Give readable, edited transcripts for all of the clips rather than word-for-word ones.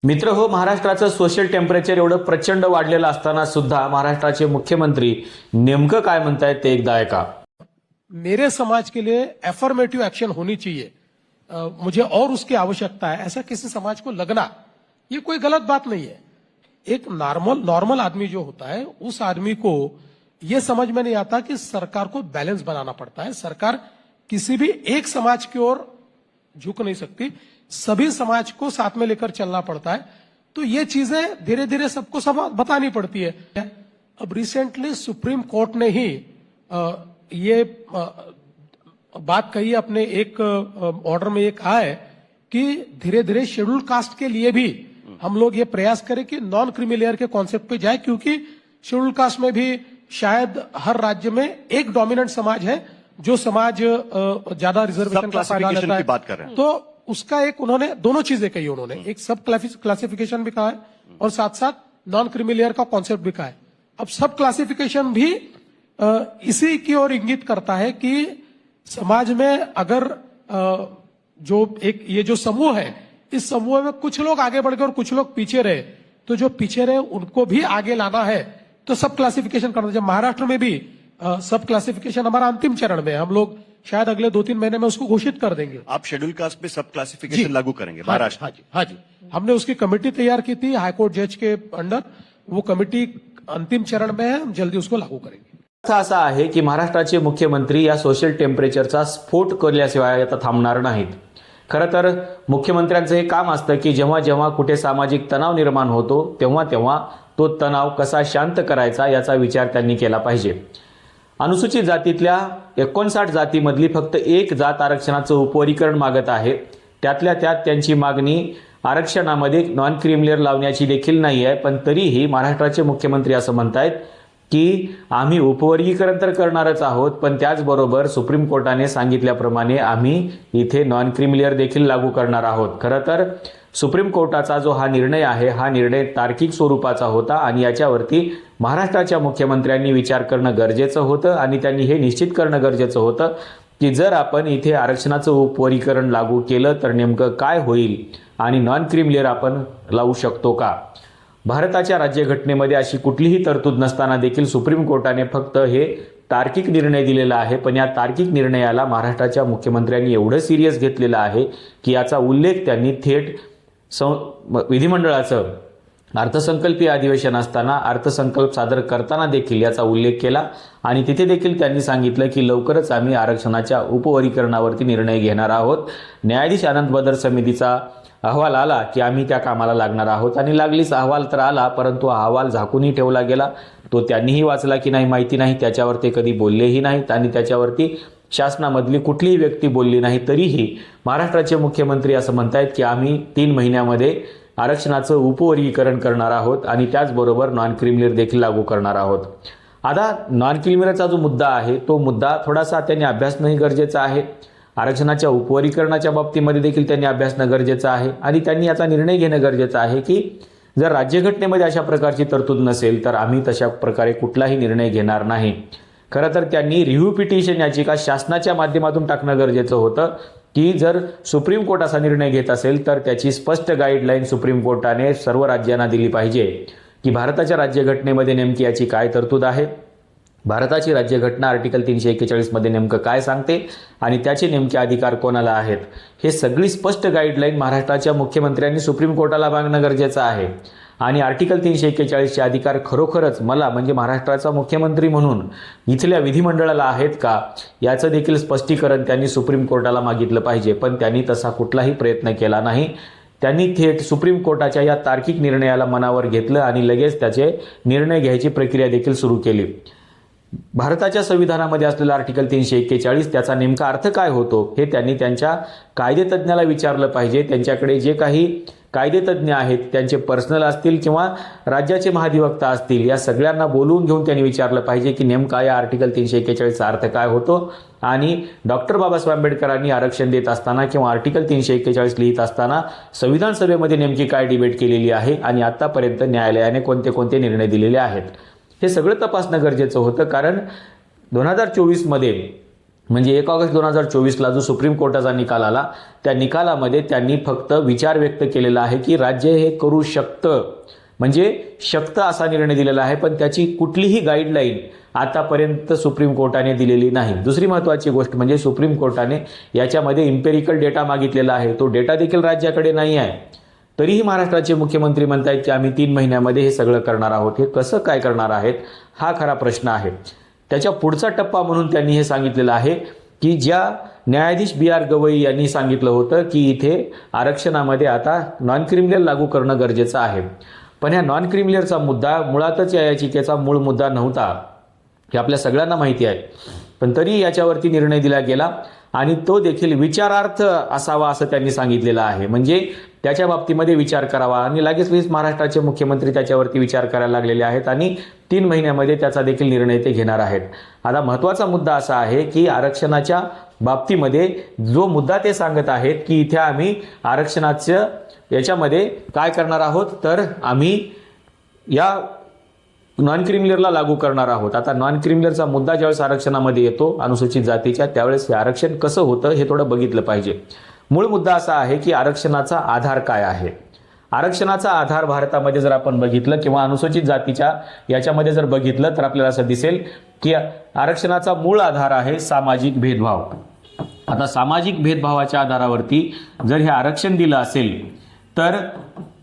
मित्र हो, महाराष्ट्राचं सोशल टेम्परेचर एवढं प्रचंड वाढलेलं असताना सुद्धा महाराष्ट्राचे मुख्यमंत्री नेमकं काय म्हणतायत ते एकदा ऐका. मेरे समाज के लिए एफर्मेटिव एक्शन होनी चाहिए, मुझे और उसकी आवश्यकता है, ऐसा किसी समाज को लगना ये कोई गलत बात नहीं है। एक नॉर्मल आदमी जो होता है उस आदमी को ये समझ में नहीं आता कि सरकार को बैलेंस बनाना पड़ता है। सरकार किसी भी एक समाज की ओर झुक नहीं सकती, सभी समाज को साथ में लेकर चलना पड़ता है। तो ये चीजें धीरे धीरे सबको बतानी पड़ती है। अब रिसेंटली सुप्रीम कोर्ट ने ही ये बात कही अपने एक ऑर्डर में, ये कहा है कि धीरे धीरे शेड्यूल कास्ट के लिए भी हम लोग ये प्रयास करें कि नॉन क्रीमी लेयर के कॉन्सेप्ट पे जाए, क्योंकि शेड्यूल कास्ट में भी शायद हर राज्य में एक डोमिनेंट समाज है जो समाज ज्यादा रिजर्वेशन का फायदा लेता है। बात कर रहे हैं। तो उसका एक उन्होंने दोनों चीजें कही, उन्होंने एक सब क्लासिफिकेशन भी कहा है और साथ साथ नॉन क्रीमी लेयर का कॉन्सेप्ट भी कहा है। अब सब क्लासिफिकेशन भी इसी की ओर इंगित करता है कि समाज में अगर जो एक ये जो समूह है, इस समूह में कुछ लोग आगे बढ़ गए और कुछ लोग पीछे रहे, तो जो पीछे रहे उनको भी आगे लाना है तो सब क्लासिफिकेशन करना चाहिए। महाराष्ट्र में भी सब क्लासिफिकेशन हमारा अंतिम चरण में है, हम लोग शायद अगले 2-3 महीने में उसको घोषित कर देंगे। आप शेड्यूल कास्ट पे सब क्लासिफिकेशन लागू करेंगे महाराष्ट्र? हाँ जी, हमने उसकी कमेटी तैयार की थी हाईकोर्ट जज के अंडर, वो कमेटी अंतिम चरण में है, हम जल्दी उसको लागू करेंगे। अर्थ असा आहे की महाराष्ट्राचे मुख्यमंत्री या सोशल टेम्परेचरचा स्फोट केल्याशिवाय आता थांबणार नाहीत. खरं तर मुख्यमंत्र्यांचं हे काम असतं की जेव्हा जेव्हा कुठे सामाजिक तणाव निर्माण होतो तेव्हा तेव्हा तो तणाव कसा शांत करायचा याचा विचार त्यांनी केला पाहिजे. अनुसूचित जातीतल्या 59 जातीमधली फक्त एक जात आरक्षणाचं उपवर्गीकरण मागत आहे. त्यातल्या त्यात त्यांची मागणी आरक्षणामध्ये नॉन क्रीमी लेयर लावण्याची देखील नाही आहे. पण तरीही महाराष्ट्राचे मुख्यमंत्री असं म्हणतायत की आम्ही उपवर्गीकरण तर करणारच आहोत, पण त्याचबरोबर सुप्रीम कोर्टाने सांगितल्याप्रमाणे आम्ही इथे नॉन क्रीमी लेयर देखील लागू करणार आहोत. खरं तर सुप्रीम कोर्टाचा जो हा निर्णय आहे हा निर्णय तार्किक स्वरूपाचा होता आणि याच्यावरती महाराष्ट्राच्या मुख्यमंत्र्यांनी विचार करणं गरजेचं होतं आणि त्यांनी हे निश्चित करणं गरजेचं होतं की जर आपण इथे आरक्षणाचं उपवर्गीकरण लागू केलं तर नेमकं काय होईल आणि नॉन क्रीमी लेयर आपण लावू शकतो का. भारताच्या राज्यघटनेमध्ये अशी कुठलीही तरतूद नसताना देखील सुप्रीम कोर्टाने फक्त हे तार्किक निर्णय दिलेला आहे, पण या तार्किक निर्णयाला महाराष्ट्राच्या मुख्यमंत्र्यांनी एवढं सिरियस घेतलेलं आहे की याचा उल्लेख त्यांनी थेट विधिमंडळाचं अर्थसंकल्पीय अधिवेशन असताना अर्थसंकल्प सादर करताना देखील याचा उल्लेख केला आणि तिथे देखील त्यांनी सांगितलं की लवकरच आम्ही आरक्षणाच्या उपवर्गीकरणावरती निर्णय घेणार आहोत. न्यायाधीश आनंद बदर समितीचा अहवाल आला की आम्ही त्या कामाला लागणार आहोत आणि लागलीच अहवाल तर आला, परंतु अहवाल झाकूनही ठेवला गेला. तो त्यांनीही वाचला की नाही माहिती नाही, त्याच्यावर ते कधी बोललेही नाहीत आणि त्याच्यावरती शासनामधली कुठलीही व्यक्ती बोलली नाही. तरीही महाराष्ट्राचे मुख्यमंत्री असं म्हणतायत की आम्ही 3 महिन्यामध्ये आरक्षणाचं उपवर्गीकरण करणार आहोत आणि त्याचबरोबर नॉन क्रीमी लेयर देखील लागू करणार आहोत. आता नॉन क्रीमी लेयरचा जो मुद्दा आहे तो मुद्दा थोडासा त्यांनी अभ्यासणंही गरजेचं आहे. आरक्षणाच्या उपवर्गीकरणाच्या बाबतीमध्ये देखील त्यांनी अभ्यासणं गरजेचं आहे आणि त्यांनी याचा निर्णय घेणं गरजेचं आहे की जर राज्यघटनेमध्ये अशा प्रकारची तरतूद नसेल तर आम्ही तशा प्रकारे कुठलाही निर्णय घेणार नाही. खरं तर त्यांनी रिव्ह्यू पिटिशन याचिका शासनाच्या माध्यमातून टाकणं गरजेचं होतं की जर सुप्रीम कोर्ट असा निर्णय घेत असेल तर त्याची स्पष्ट गाईडलाईन सुप्रीम कोर्टाने सर्व राज्यांना दिली पाहिजे की भारताच्या राज्यघटनेमध्ये नेमकी याची काय तरतूद आहे, भारताची राज्यघटना आर्टिकल 341 मध्ये नेमकं काय सांगते आणि त्याचे नेमके अधिकार कोणाला आहेत. हे सगळी स्पष्ट गाईडलाईन महाराष्ट्राच्या मुख्यमंत्र्यांनी सुप्रीम कोर्टाला मागणं गरजेचं आहे आणि आर्टिकल 341 चे अधिकार खरोखरच मला म्हणजे महाराष्ट्राचा मुख्यमंत्री म्हणून इथल्या विधिमंडळाला आहेत का याचं देखील स्पष्टीकरण त्यांनी सुप्रीम कोर्टाला मागितलं पाहिजे. पण त्यांनी तसा कुठलाही प्रयत्न केला नाही. त्यांनी थेट सुप्रीम कोर्टाच्या या तार्किक निर्णयाला मनावर घेतलं आणि लगेच त्याचे निर्णय घ्यायची प्रक्रिया देखील सुरू केली. भारताच्या संविधानामध्ये असलेला आर्टिकल 341 त्याचा नेमका अर्थ काय होतो हे त्यांनी त्यांच्या कायदेतज्ञाला विचारलं पाहिजे. त्यांच्याकडे जे काही कायदेतज्ञ आहेत त्यांचे पर्सनल असतील किंवा राज्याचे महाधिवक्ता असतील या सगळ्यांना बोलवून घेऊन त्यांनी विचारलं पाहिजे की नेमका या आर्टिकल 341चा अर्थ काय होतो आणि डॉक्टर बाबासाहेब आंबेडकरांनी आरक्षण देत असताना किंवा आर्टिकल 341 लिहित असताना संविधान सभेमध्ये नेमकी काय डिबेट केलेली आहे आणि आतापर्यंत न्यायालयाने कोणते कोणते निर्णय दिलेले आहेत हे सगळं तपासणं गरजेचं होतं. कारण 2024 मध्ये म्हणजे 1 ऑगस्ट 2024ला जो सुप्रीम कोर्टाचा निकाल आला त्या निकालामध्ये त्यांनी फक्त विचार व्यक्त केलेला आहे की राज्य हे करू शकतं, म्हणजे शकतं असा निर्णय दिलेला आहे, पण त्याची कुठलीही गाईडलाईन आतापर्यंत सुप्रीम कोर्टाने दिलेली नाही. दुसरी महत्त्वाची गोष्ट म्हणजे सुप्रीम कोर्टाने याच्यामध्ये इम्पेरिकल डेटा मागितलेला आहे, तो डेटा देखील राज्याकडे नाही आहे. तरीही महाराष्ट्राचे मुख्यमंत्री म्हणतायत की आम्ही 3 महिन्यामध्ये हे सगळं करणार आहोत. हे कसं काय करणार आहेत हा खरा प्रश्न आहे. त्याच्या पुढचा टप्पा म्हणून त्यांनी हे सांगितलेलं आहे की ज्या न्यायाधीश BR गवई यांनी सांगितलं होतं की इथे आरक्षणामध्ये आता नॉन क्रिमिनल लागू करणं गरजेचं आहे, पण ह्या नॉन क्रिमिनलचा मुद्दा मुळातच या याचिकेचा मूळ मुद्दा नव्हता हे आपल्या सगळ्यांना माहिती आहे. पण तरी याच्यावरती निर्णय दिला गेला आणि तो देखील विचारार्थ असावा असं त्यांनी सांगितलेलं आहे. म्हणजे त्याच्या बाबतीमध्ये विचार करावा आणि लगेच महाराष्ट्राचे मुख्यमंत्री त्याच्यावरती विचार करायला लागलेले आहेत आणि 3 महिन्यामध्ये त्याचा देखील निर्णय ते घेणार आहेत. आता महत्त्वाचा मुद्दा असा आहे की आरक्षणाच्या बाबतीमध्ये जो मुद्दा ते सांगत आहेत की इथे आम्ही आरक्षणाचं याच्यामध्ये काय करणार आहोत, तर आम्ही या नॉन क्रिमिनलला लागू करणार आहोत. आता नॉन क्रिमिनलचा मुद्दा ज्यावेळेस आरक्षणामध्ये येतो अनुसूचित जातीच्या, त्यावेळेस हे आरक्षण कसं होतं हे थोडं बघितलं पाहिजे. मूळ मुद्दा असा आहे की आरक्षणाचा आधार काय आहे. आरक्षणाचा आधार भारतामध्ये जर आपण बघितलं किंवा अनुसूचित जातीच्या याच्यामध्ये जर बघितलं तर आपल्याला असं दिसेल की आरक्षणाचा मूळ आधार आहे सामाजिक भेदभाव. आता सामाजिक भेदभावाच्या आधारावरती जर हे आरक्षण दिलं असेल तर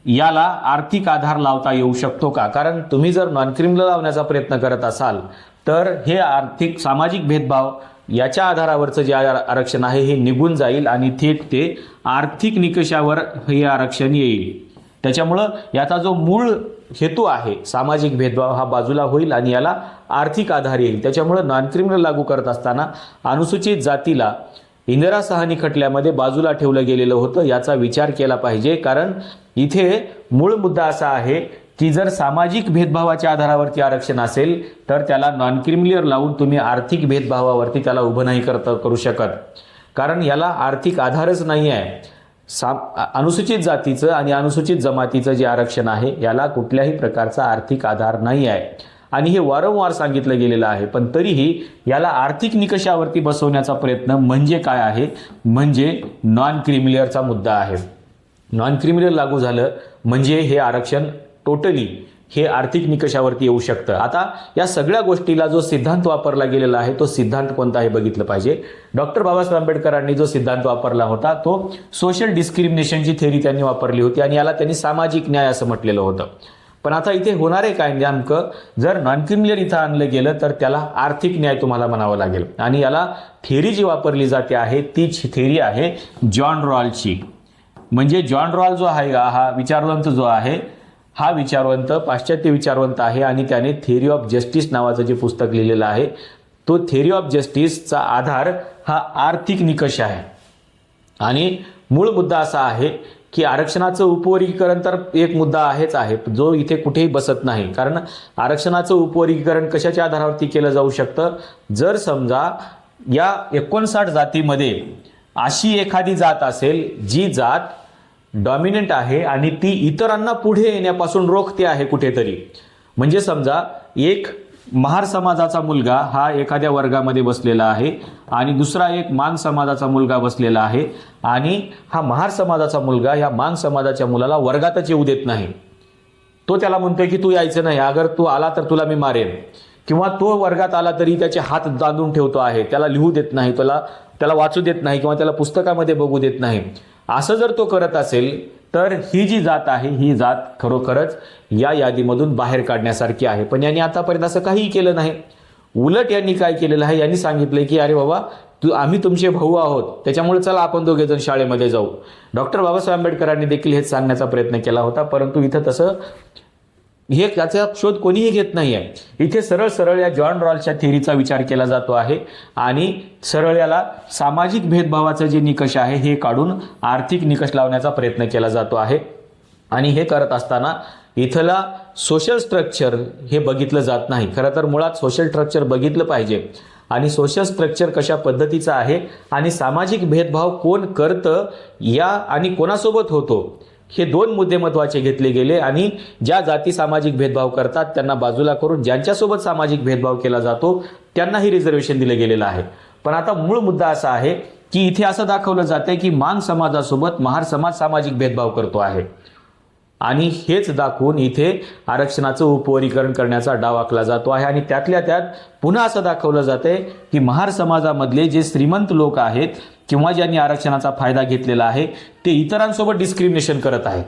याला आर्थिक आधार लावता येऊ शकतो का? कारण तुम्ही जर नॉन क्रिमिनल लावण्याचा प्रयत्न करत असाल तर हे आर्थिक सामाजिक भेदभाव याच्या आधारावरचं जे आरक्षण आहे हे निघून जाईल आणि थेट ते आर्थिक निकषावर हे आरक्षण येईल. त्याच्यामुळं याचा जो मूळ हेतू आहे सामाजिक भेदभाव हा बाजूला होईल आणि याला आर्थिक आधार येईल. त्याच्यामुळं नॉन क्रिमिनल लागू करत असताना अनुसूचित जातीला इंदिरा साहनी खटल्यामध्ये बाजूला ठेवलं गेलेलं होतं, याचा विचार केला पाहिजे. कारण इथे मूळ मुद्दा असा आहे की जर सामाजिक भेदभावाच्या आधारावरती आरक्षण असेल तर त्याला नॉन क्रिमिनल लावून तुम्ही आर्थिक भेदभावावरती त्याला उभं नाही करू शकत, कारण याला आर्थिक आधारच नाही आहे. अनुसूचित जातीचं आणि अनुसूचित जमातीचं जे आरक्षण आहे याला कुठल्याही प्रकारचा आर्थिक आधार नाही आहे आणि हे वारंवार सांगितलं गेलेलं आहे. पण तरीही याला आर्थिक निकषावरती बसवण्याचा प्रयत्न म्हणजे काय आहे, म्हणजे नॉन क्रिमिनलचा मुद्दा आहे. नॉन क्रिमिनल लागू झालं म्हणजे हे आरक्षण टोटली हे आर्थिक निकषावरती येऊ शकतं. आता या सगळ्या गोष्टीला जो सिद्धांत वापरला गेलेला आहे तो सिद्धांत कोणता हे बघितलं पाहिजे. डॉक्टर बाबासाहेब आंबेडकरांनी जो सिद्धांत वापरला होता तो सोशल डिस्क्रिमिनेशनची थेअरी त्यांनी वापरली होती आणि याला त्यांनी सामाजिक न्याय असं म्हटलेलं होतं. पण आता इथे होणार आहे काय नेमकं, जर नॉन क्रिमिनल इथं आणलं गेलं तर त्याला आर्थिक न्याय तुम्हाला म्हणावं लागेल आणि याला थेअरी जी वापरली जाते आहे तीच थेअरी आहे जॉन रॉल्सची. म्हणजे जॉन रॉल जो आहे हा विचारवंत जो आहे हा विचारवंत पाश्चात्य विचारवंत आहे आणि त्याने थेअरी ऑफ जस्टिस नावाचं जे पुस्तक लिहिलेलं आहे तो थेअरी ऑफ जस्टिसचा आधार हा आर्थिक निकष आहे. आणि मूळ मुद्दा असा आहे की आरक्षणाचं उपवर्गीकरण तर एक मुद्दा आहेच आहे जो इथे कुठेही बसत नाही. कारण आरक्षणाचं उपवर्गीकरण कशाच्या आधारावरती केलं जाऊ शकतं, जर समजा या 59 जातीमध्ये अशी एखादी जात असेल जी जात डॉमिनंट आहे आणि ती इतरांना पुढे येण्यापासून रोखते आहे कुठेतरी. म्हणजे समजा एक महार समाजाचा मुलगा हा एखाद्या वर्गामध्ये बसलेला आहे आणि दुसरा एक मांग समाजाचा मुलगा बसलेला आहे आणि हा महार समाजाचा मुलगा या मांग समाजाच्या मुलाला वर्गातच येऊ देत नाही. तो त्याला म्हणतोय की तू यायचं नाही, अगर तू आला तर तुला मी मारेन. किंवा तो वर्गात आला तरी त्याचे हात बांधून ठेवतो आहे, त्याला लिहू देत नाही, त्याला वाचू देत नाही किंवा त्याला पुस्तकामध्ये बघू देत नाही. असं जर तो करत असेल तर ही जी जात आहे ही जात खरोखरच या यादीमधून बाहेर काढण्यासारखी आहे. पण यांनी आतापर्यंत असं काहीही केलं नाही. उलट यांनी काय केलेलं आहे, यांनी सांगितलंय की अरे बाबा आम्ही तुमचे भाऊ आहोत त्याच्यामुळे चला आपण दोघे जण शाळेमध्ये जाऊ. डॉक्टर बाबासाहेब आंबेडकरांनी देखील हेच सांगण्याचा प्रयत्न केला होता, परंतु इथं तसं हे त्याचा शोध कोणीही घेत नाहीये. इथे सरळ सरळ या जॉन रॉल्सच्या थेअरीचा विचार केला जातो आहे आणि सरळ याला सामाजिक भेदभावाचं जे निकष आहे हे काढून आर्थिक निकष लावण्याचा प्रयत्न केला जातो आहे. आणि हे करत असताना इथला सोशल स्ट्रक्चर हे बघितलं जात नाही. खरं तर मुळात सोशल स्ट्रक्चर बघितलं पाहिजे आणि सोशल स्ट्रक्चर कशा पद्धतीचं आहे आणि सामाजिक भेदभाव कोण करतं या आणि कोणासोबत होतो हे 2 मुद्दे महत्त्वाचे घेतले गेले. आणि ज्या जाती सामाजिक भेदभाव करतात त्यांना बाजूला करून ज्यांच्यासोबत सामाजिक भेदभाव केला जातो त्यांनाही रिझर्वेशन दिलं गेलेलं आहे. पण आता मूळ मुद्दा असा आहे की इथे असं दाखवलं जातंय की मांग समाजासोबत महार समाज सामाजिक भेदभाव करतो आहे आणि हेच दाखवून इथे आरक्षणाचं उपवर्गीकरण करण्याचा डाव आखला जातो आहे. आणि त्यातल्या त्यात पुन्हा असं दाखवलं जातंय की महार समाजामधले जे श्रीमंत लोक आहेत किंवा ज्यांनी आरक्षणाचा फायदा घेतलेला आहे ते इतरांसोबत डिस्क्रिमिनेशन करत आहेत.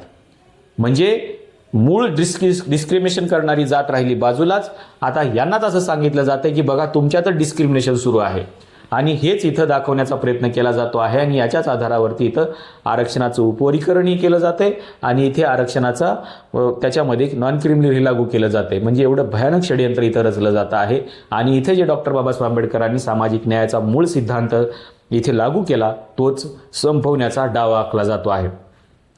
म्हणजे मूळ डिस्क्रिमिनेशन करणारी जात राहिली बाजूलाच, आता यांनाच असं सांगितलं जातंय की बघा तुमच्यातच डिस्क्रिमिनेशन सुरू आहे आणि हेच इथं दाखवण्याचा प्रयत्न केला जातो आहे. आणि याच्याच आधारावरती इथं आरक्षणाचं उपवर्गीकरणही केलं जातंय आणि इथे आरक्षणाचा त्याच्यामध्ये नॉन क्रिमिनल लागू केलं जाते. म्हणजे एवढं भयानक षडयंत्र इथं रचलं जातं आहे. आणि इथे जे डॉक्टर बाबासाहेब आंबेडकरांनी सामाजिक न्यायाचा मूळ सिद्धांत इथे लागू केला तोच संपवण्याचा डाव आखला जातो आहे.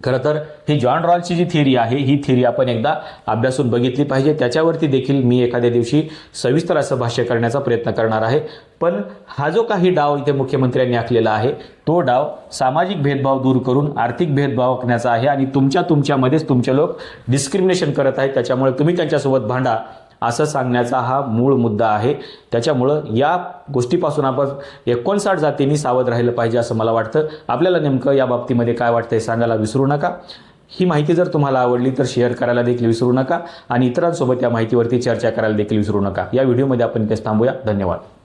खरं तर ही जॉन रॉल्सची जी थिअरी आहे ही थिअरी आपण एकदा अभ्यासून बघितली पाहिजे. त्याच्यावरती देखील मी एखाद्या दिवशी सविस्तर असं भाष्य करण्याचा प्रयत्न करणार आहे. पण हा जो काही डाव इथे मुख्यमंत्र्यांनी आखलेला आहे तो डाव सामाजिक भेदभाव दूर करून आर्थिक भेदभाव आखण्याचा आहे. आणि तुमच्यामध्येच तुमचे लोक डिस्क्रिमिनेशन करत आहेत, त्याच्यामुळे तुम्ही त्यांच्यासोबत भांडा असं सांगण्याचा हा मूळ मुद्दा आहे. त्याच्यामुळं या गोष्टीपासून आपण 59 जातींनी सावध राहिलं पाहिजे असं मला वाटतं. आपल्याला नेमकं या बाबतीमध्ये काय वाटतं हे सांगायला विसरू नका. ही माहिती जर तुम्हाला आवडली तर शेअर करायला देखील विसरू नका आणि इतरांसोबत या माहितीवरती चर्चा करायला देखील विसरू नका. या व्हिडिओमध्ये आपण इथेच थांबूया. धन्यवाद.